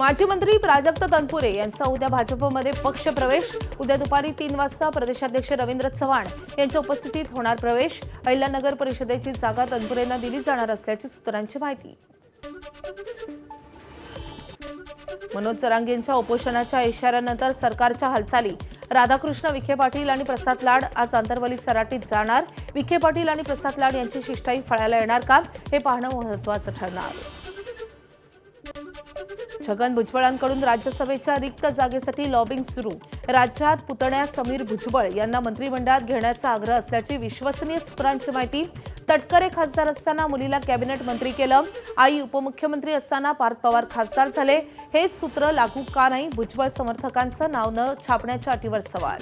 माजी मंत्री प्राजक्त तनपुरे यांचा उद्या भाजपमध्ये पक्ष प्रवेश। उद्या दुपारी 3 वाजता प्रदेशाध्यक्ष रवींद्र चव्हाण यांच्या उपस्थितीत होणार प्रवेश। अहिल्यानगर परिषदेची जागा तनपुरेंना दिली जाणार असल्याची सूत्रांची माहिती। मनोज जरांगेंच्या उपोषणाच्या इशाऱ्यानंतर सरकारच्या हालचाली। राधाकृष्ण विखे पाटील आणि प्रसाद लाड आज आंतरवली सराटीत जाणार। विखे पाटील आणि प्रसाद लाड यांची शिष्टाई फळायला येणार का हे पाहणं महत्त्वाचं ठरणार। छगन भुजबळांकडून राज्यसभेच्या रिक्त जागेसाठी लॉबिंग सुरू। राज्यात पुतण्या समीर भुजबळ यांना मंत्रिमंडळात घेण्याचा आग्रह असल्याची विश्वसनीय सूत्रांची माहिती। तटकरे खासदार असताना मुलीला कॅबिनेट मंत्री केलं। आई उपमुख्यमंत्री असताना पार्थ पवार खासदार झाले। हे सूत्र लागू का नाही? भुजबळ समर्थकांचं नाव न छापण्याच्या अटीवर सवाल।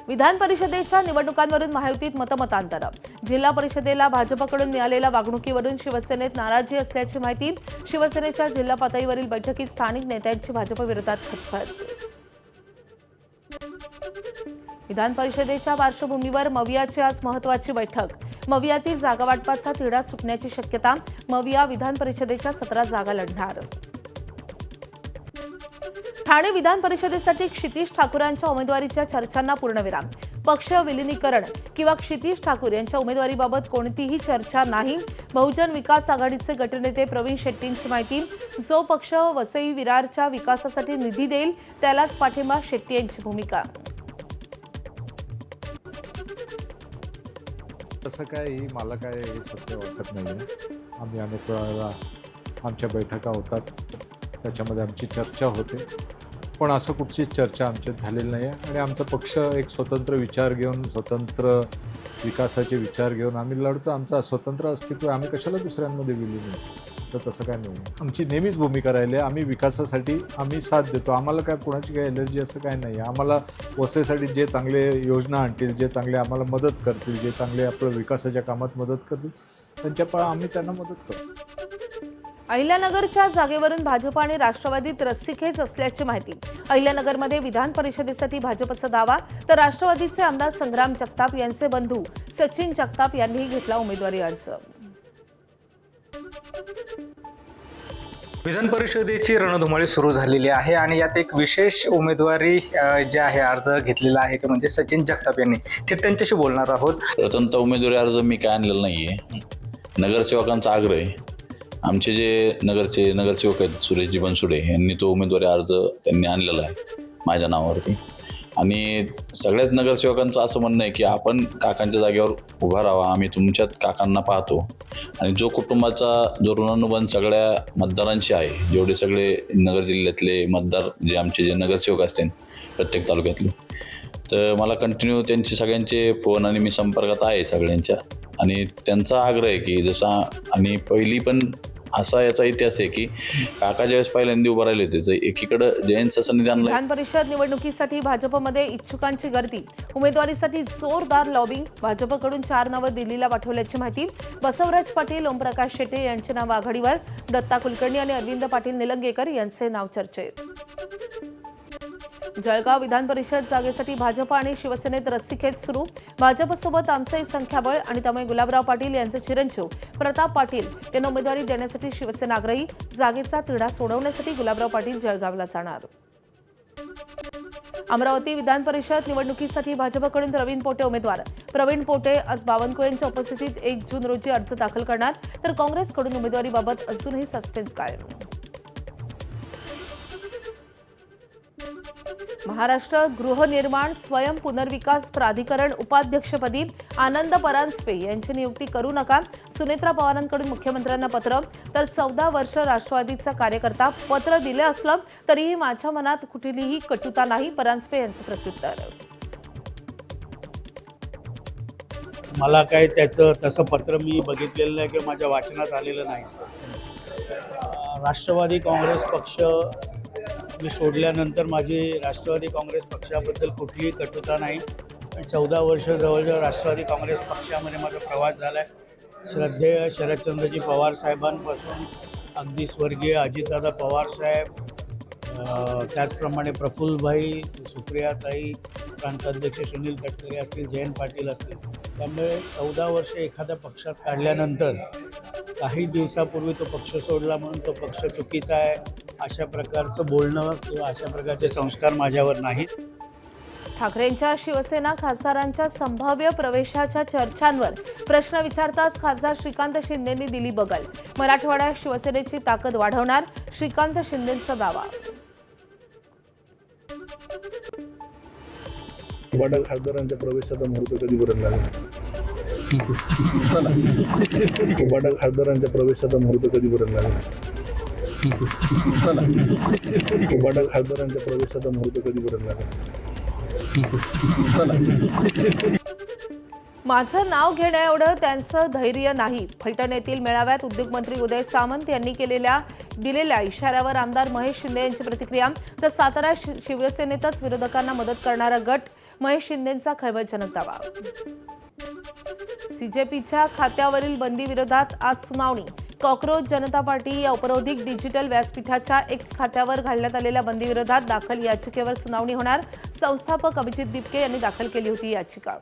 विधान परिषदेच्या निवडणुकांवरून महायुतीत मतमतांतर। जिल्हा परिषदेला भाजपकडून मिळालेल्या वागणुकीवरून शिवसेनेत नाराजी असल्याची माहिती। शिवसेनेच्या जिल्हा पातळीवरील बैठकीत स्थानिक नेत्यांची भाजपविरोधात खतखत। विधान परिषदेच्या पार्श्वभूमीवर मवियाची आज महत्त्वाची बैठक। मवियातील जागावाटपाचा तिढा सुटण्याची शक्यता। मविया विधान परिषदेच्या 17 जागा लढणार। ठाणे विधान परिषदेसाठी क्षितिश ठाकूरांच्या उमेदवारीच्या चर्चांना पूर्णविराम। पक्ष विलीनीकरण किंवा क्षितिश ठाकूर यांच्या उमेदवारीबाबत कोणतीही चर्चा नाही। बहुजन विकास आघाडीचे गटनेते प्रवीण शेट्टींची माहिती। जो पक्ष वसई विरारच्या विकासासाठी निधी देईल त्यालाच पाठिंबा, शेट्टी यांची भूमिका। तसं काय मला काय सत्य वाटत नाही। आम्ही अनेक वेळा आमच्या बैठका होतात, त्याच्यामध्ये आमची चर्चा होते, पण असं कुठचीच चर्चा आमच्यात झालेली नाही आहे। आणि आमचा पक्ष एक स्वतंत्र विचार घेऊन, स्वतंत्र विकासाचे विचार घेऊन आम्ही लढतो। आमचा स्वतंत्र अस्तित्व आम्ही कशाला दुसऱ्यांमध्ये विलीन नाही, तर तसं काय नाही। आमची नेहमीच भूमिका राहिली आहे, आम्ही विकासासाठी आम्ही साथ देतो। आम्हाला काय कोणाची काय एलर्जी असं काय नाही आहे। आम्हाला वसईसाठी जे चांगले योजना आणतील, जे चांगले आम्हाला मदत करतील, जे चांगले आपल्या विकासाच्या कामात मदत करतील, त्यांच्या आम्ही त्यांना मदत करतो। अहिल्यानगरच्या जागेवरून भाजप आणि राष्ट्रवादीत रस्सीखेच असल्याची माहिती। अहिल्यानगरमध्ये विधान परिषदेसाठी भाजपचा दावा, तर राष्ट्रवादीचे आमदार संग्राम जगताप यांचे बंधू सचिन जगताप यांनीही घेतला उमेदवारी अर्ज। विधान परिषदेची रणधुमाळी सुरू झालेली आहे आणि यात एक विशेष उमेदवारी जे आहे अर्ज घेतलेला आहे ते म्हणजे सचिन जगताप यांनी। ते त्यांच्याशी बोलणार आहोत। प्रथमतः उमेदवारी अर्ज मी काय आणलेला नाहीये, नगरसेवकांचा आग्रह आहे। आमचे जे नगरसेवक आहेत सुरेशजी बनसुडे यांनी तो उमेदवारी अर्ज त्यांनी आणलेला आहे माझ्या नावावरती। आणि सगळ्याच नगरसेवकांचं असं म्हणणं आहे की आपण काकांच्या जागेवर उभा राहावा, आम्ही तुमच्यात काकांना पाहतो। आणि जो कुटुंबाचा जो ऋणानुबंध सगळ्या मतदारांशी आहे, जेवढे सगळे नगर जिल्ह्यातले मतदार जे आमचे जे नगरसेवक असतील प्रत्येक तालुक्यातले, तर मला कंटिन्यू त्यांचे सगळ्यांचे फोन आणि मी संपर्कात आहे सगळ्यांच्या। आणि त्यांचा आग्रह आहे की जसा आणि पहिली पण असा याचा इतिहास आहे की काका ज्यावेळेस पहिल्यांदा उभं राहिले होते, एकीकडे जयंत ससानी त्यांना विधान परिषद निवडणुकीसाठी भाजपमध्ये इच्छुकांची गर्दी। उमेदवारीसाठी जोरदार लॉबिंग। भाजपकडून 4 नावं दिल्लीला पाठवल्याची माहिती। बसवराज पाटील, ओमप्रकाश शेटे यांचे नाव आघाडीवर। दत्ता कुलकर्णी आणि अरविंद पाटील निलंगेकर यांचे नाव चर्चेत। जळगाव विधान परिषद जागेसाठी भाजप आणि शिवसेनेत रस्सीखेच सुरू। भाजपसोबत आमचे संख्याबळ आणि त्यामुळे गुलाबराव पाटील यांचे चिरंजीव प्रताप पाटील यांना उमेदवारी देण्यासाठी शिवसेना आग्रही। जागेचा तिढा सोडवण्यासाठी गुलाबराव पाटील जळगावला जाणार। अमरावती विधान परिषद निवडणुकीसाठी भाजपकडून प्रवीण पोटे उमेदवार। प्रवीण पोटे आज बावनकुळेंच्या उपस्थितीत 1 जून रोजी अर्ज दाखल करणार, तर काँग्रेसकडून उमेदवारीबाबत अजूनही सस्पेन्स कायम। महाराष्ट्र गृहनिर्माण स्वयं पुनर्विकास प्राधिकरण उपाध्यक्षपदी आनंद परांजपे यांची नियुक्ती करू नका। सुनेत्रा पवारांकडून मुख्यमंत्र्यांना पत्र, तर 14 वर्ष राष्ट्रवादीचा कार्यकर्ता। पत्र दिले असलं तरीही माझ्या मनात कुठलीही कटुता नाही, परांजपे यांचं प्रत्युत्तर। मला काय त्याचं तसं पत्र मी बघितलेलं नाही किंवा माझ्या वाचनात आलेलं नाही। राष्ट्रवादी काँग्रेस पक्ष मी सोडल्यानंतर माझी राष्ट्रवादी काँग्रेस पक्षाबद्दल कुठलीही कटुता नाही। 14 वर्ष जवळजवळ राष्ट्रवादी काँग्रेस पक्षामध्ये माझा प्रवास झाला आहे। श्रद्धेय शरदचंद्रजी पवार साहेबांपासून अगदी स्वर्गीय अजितदादा पवार साहेब, त्याचप्रमाणे प्रफुल्लभाई, सुप्रियाताई, प्रांताध्यक्ष सुनील तटकरे असतील, जयंत पाटील असतील। त्यामुळे 14 वर्ष एखाद्या पक्षात काढल्यानंतर काही दिवसापूर्वी तो पक्ष सोडला म्हणून तो पक्ष चुकीचा आहे अशा प्रकारचं बोलणं किंवा अशा प्रकारचे संस्कार माझ्यावर नाहीत. ठाकरेंच्या शिवसेना खासदारांच्या संभाव्य प्रवेशाच्या चर्चांवर प्रश्न विचारताच खासदार श्रीकांत शिंदेंनी दिली बगल. मराठवाड्यात शिवसेनेची ताकद वाढवणार, श्रीकांत शिंदेंचा दावा. वाडा खासदारांच्या प्रवेशाचा मुहूर्त कधीपर्यंत लागेल? वाडा खासदारांच्या प्रवेशाचा मुहूर्त कधीपर्यंत लागेल? वाडा खासदारांच्या प्रवेशाचा मुहूर्त कधीपर्यंत लागेल? माझं नाव घेण्या एवढं त्यांचं धैर्य नाही. फलटण येथील मेळाव्यात उद्योगमंत्री उदय सामंत यांनी दिलेल्या इशाऱ्यावर आमदार महेश शिंदे यांची प्रतिक्रिया. तर सातारा शिवसेनेतच विरोधकांना मदत करणारा गट, महेश शिंदेंचा खळबळजनक दावा. सीजेपीच्या खात्यावरील बंदी विरोधात आज सुनावणी. कॉक्रोच जनता पार्टी या उपरोधिक डिजिटल व्यासपीठाच्या एक्स खात्यावर घालण्यात आलेल्या बंदीविरोधात दाखल याचिकेवर सुनावणी होणार. संस्थापक अभिजित दिपके यांनी दाखल केली होती याचिका.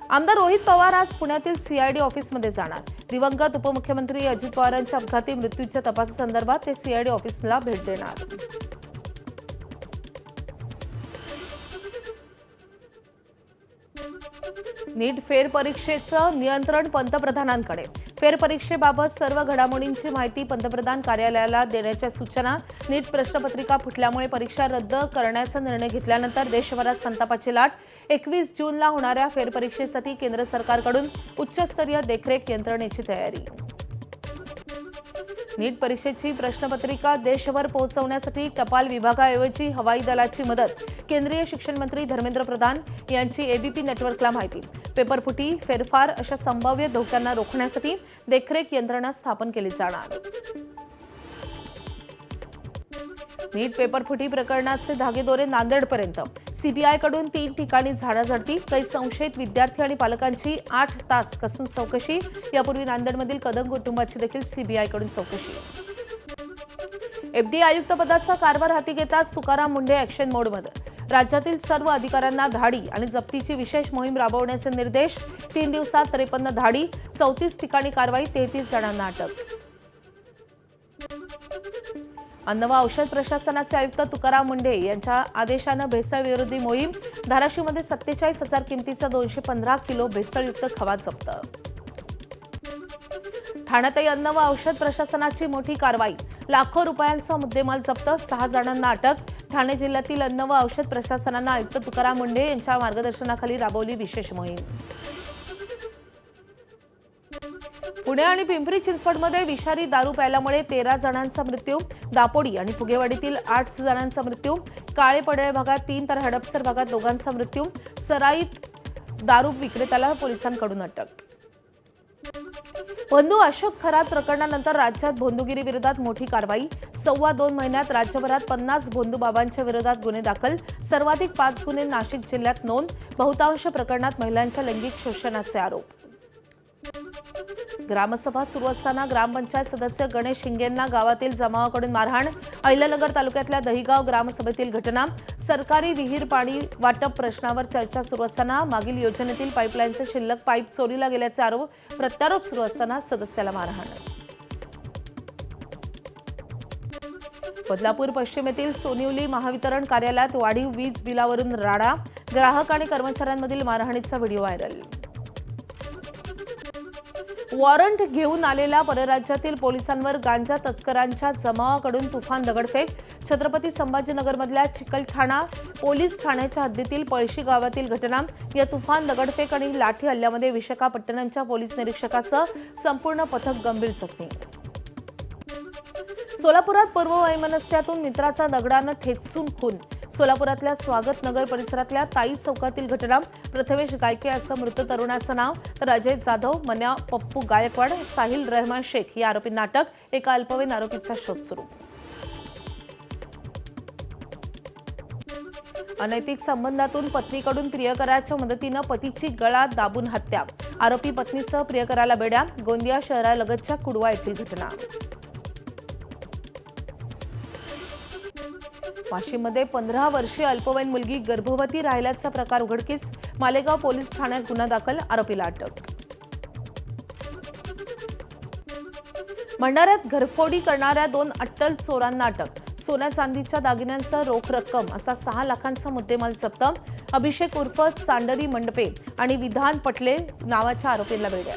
आमदार रोहित पवार आज पुण्यातील सीआयडी ऑफिसमध्ये जाणार. दिवंगत उपमुख्यमंत्री अजित पवारांच्या अपघाती मृत्यूच्या तपासासंदर्भात ते सीआयडी ऑफिसला भेट देणार. नीट फेरपरीक्षेचं नियंत्रण पंतप्रधानांकडे. फेरपरीक्षेबाबत सर्व घडामोडींची माहिती पंतप्रधान कार्यालयाला देण्याच्या सूचना. नीट प्रश्नपत्रिका फुटल्यामुळे परीक्षा रद्द करण्याचा निर्णय घेतल्यानंतर देशभरात संतापाची लाट. 21 जूनला होणाऱ्या फेरपरीक्षेसाठी केंद्र सरकारकडून उच्चस्तरीय देखरेख यंत्रणेची तयारी. नीट परीक्षेची प्रश्नपत्रिका देशभर पोहोचवण्यासाठी टपाल विभागाऐवजी हवाई दलाची मदत. केंद्रीय शिक्षण मंत्री धर्मेंद्र प्रधान यांची एबीपी नेटवर्कला माहिती. पेपरफुटी, फेरफार अशा संभाव्य धोक्यांना रोखण्यासाठी देखरेख यंत्रणा स्थापन केली जाणार. नीट पेपरफुटी प्रकरणाचे धागेदोरे नांदेडपर्यंत. सीबीआयकडून 3 ठिकाणी झाडाझडती. काही संशयित विद्यार्थी आणि पालकांची 8 तास कसून चौकशी. यापूर्वी नांदेडमधील कदम कुटुंबाची देखील सीबीआयकडून चौकशी. एफडीए आयुक्तपदाचा कारभार हाती घेताच तुकाराम मुंढे ॲक्शन मोडमध्ये. राज्यातील सर्व अधिकाऱ्यांना धाडी आणि जप्तीची विशेष मोहीम राबवण्याचे निर्देश. 3 दिवसात 53 धाडी, 34 ठिकाणी कारवाई, 33 जणांना अटक. अन्न व औषध प्रशासनाचे आयुक्त तुकाराम मुंढे यांच्या आदेशानं भेसळ विरोधी मोहीम. धाराशिवमध्ये 47,000 किमतीचा 215 किलो भेसळयुक्त खवा जप्त. ठाण्यातही अन्न व औषध प्रशासनाची मोठी कारवाई. लाखो रुपयांचा मुद्देमाल जप्त, 6 जणांना अटक. ठाणे जिल्ह्यातील अन्न व औषध प्रशासनानं आयुक्त तुकाराम मुंढे यांच्या मार्गदर्शनाखाली राबवली विशेष मोहीम. पुणे आणि पिंपरी चिंचवडमध्ये विषारी दारू प्यायल्यामुळे 13 जणांचा मृत्यू. दापोडी आणि फुगेवाडीतील 8 जणांचा मृत्यू. काळे पडळे भागात 3 तर हडपसर भागात 2 मृत्यू. सराईत दारू विक्रेत्याला पोलिसांकडून अटक. बंधू अशोक खरात प्रकरणानंतर राज्यात भोंदूगिरी विरोधात मोठी कारवाई. 2.25 महिन्यात राज्यभरात 50 भोंदूबाबांच्या विरोधात गुन्हे दाखल. सर्वाधिक 5 गुन्हे नाशिक जिल्ह्यात नोंद. बहुतांश प्रकरणात महिलांच्या लैंगिक शोषणाचे आरोप. ग्रामसभा सुरू असताना ग्रामपंचायत सदस्य गणेश शिंगेंना गावातील जमावाकडून मारहाण. अहिल्यानगर तालुक्यातल्या दहिगाव ग्रामसभेतील घटना. सरकारी विहीर पाणी वाटप प्रश्नावर चर्चा सुरू असताना मागील योजनेतील पाईपलाईनचे शिल्लक पाईप चोरीला गेल्याचे आरोप. प्रत्यारोप सुरू असताना सदस्याला मारहाण. बदलापूर पश्चिम येथील सोनिवली महावितरण कार्यालयात वाढीव वीज बिलावरून राडा. ग्राहक आणि कर्मचाऱ्यांमधील मारहाणीचा व्हिडिओ व्हायरल. वॉरंट घेऊन आलेल्या परराज्यातील पोलिसांवर गांजा तस्करांच्या जमावाकडून तुफान दगडफेक. छत्रपती संभाजीनगरमधल्या चिकलठाणा पोलीस ठाण्याच्या हद्दीतील पळशी गावातील घटना. या तुफान दगडफेक आणि लाठी हल्ल्यामध्ये विशाखापट्टणमच्या पोलीस निरीक्षकासह संपूर्ण पथक गंभीर जखमी. सोलापुरात पूर्ववैमनस्यातून मित्राचा दगडानं ठेचून खून. सोलापुरातल्या स्वागत नगर परिसरातल्या ताई चौकातील घटना. प्रथमेश गायके असं मृत तरुणाचं नाव. तर अजय जाधव, मन्या पप्पू गायकवाड, साहिल रहमान शेख या आरोपींना अटक. एका अल्पवयीन आरोपीचा शोध सुरू. अनैतिक संबंधातून पत्नीकडून प्रियकराच्या मदतीनं पतीची गळा दाबून हत्या. आरोपी पत्नीसह प्रियकराला बेड्या. गोंदिया शहरालगतच्या कुडवा येथील घटना. वाशीमध्ये 15 वर्षीय अल्पवयीन मुलगी गर्भवती राहिल्याचा प्रकार उघडकीस. मालेगाव पोलीस ठाण्यात गुन्हा दाखल. आरोपीला अटक. भंडाऱ्यात घरफोडी करणाऱ्या 2 अट्टल चोरांना अटक. सोन्या चांदीच्या दागिन्यांसह रोख रक्कम असा 6 लाखांचा मुद्देमाल जप्त. अभिषेक उर्फ सांडरी मंडपे आणि विधान पटले नावाच्या आरोपींना बेड्या.